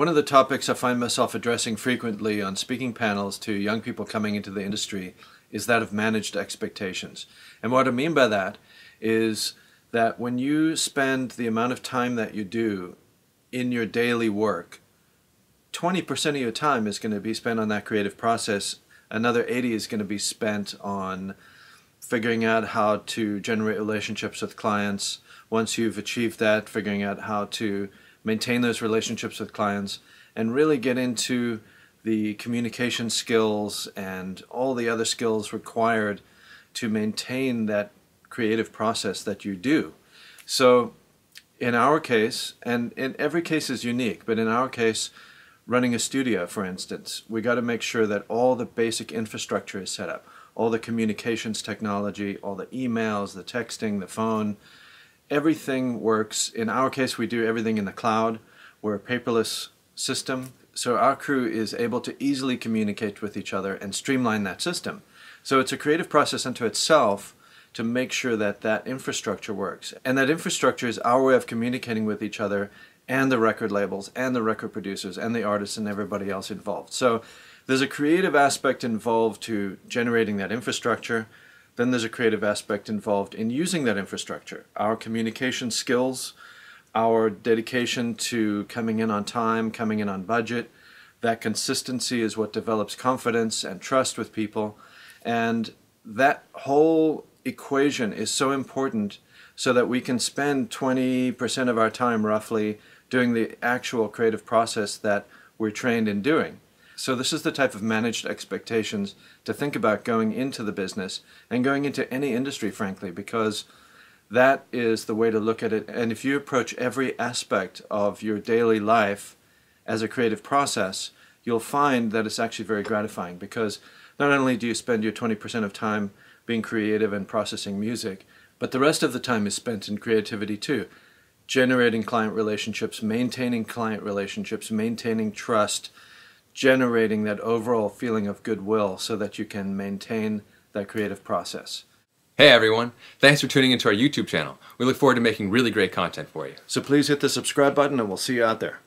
One of the topics I find myself addressing frequently on speaking panels to young people coming into the industry is that of managed expectations. And what I mean by that is that when you spend the amount of time that you do in your daily work, 20% of your time is going to be spent on that creative process. Another 80 is going to be spent on figuring out how to generate relationships with clients. Once you've achieved that, figuring out how to maintain those relationships with clients and really get into the communication skills and all the other skills required to maintain that creative process that you do. So in our case, and in every case is unique, but in our case, running a studio, for instance, we got to make sure that all the basic infrastructure is set up, all the communications technology, all the emails, the texting, the phone, everything works. In our case, we do everything in the cloud. We're a paperless system, so our crew is able to easily communicate with each other and streamline that system. So it's a creative process unto itself to make sure that that infrastructure works. And that infrastructure is our way of communicating with each other and the record labels and the record producers and the artists and everybody else involved. So there's a creative aspect involved to generating that infrastructure. Then there's a creative aspect involved in using that infrastructure. Our communication skills, our dedication to coming in on time, coming in on budget, that consistency is what develops confidence and trust with people. And that whole equation is so important so that we can spend 20% of our time roughly doing the actual creative process that we're trained in doing. So this is the type of managed expectations to think about going into the business and going into any industry, frankly, because that is the way to look at it. And if you approach every aspect of your daily life as a creative process, you'll find that it's actually very gratifying, because not only do you spend your 20% of time being creative and processing music, but the rest of the time is spent in creativity too. Generating client relationships, maintaining client relationships, maintaining trust, generating that overall feeling of goodwill so that you can maintain that creative process. Hey everyone, thanks for tuning into our YouTube channel. We look forward to making really great content for you. So please hit the subscribe button and we'll see you out there.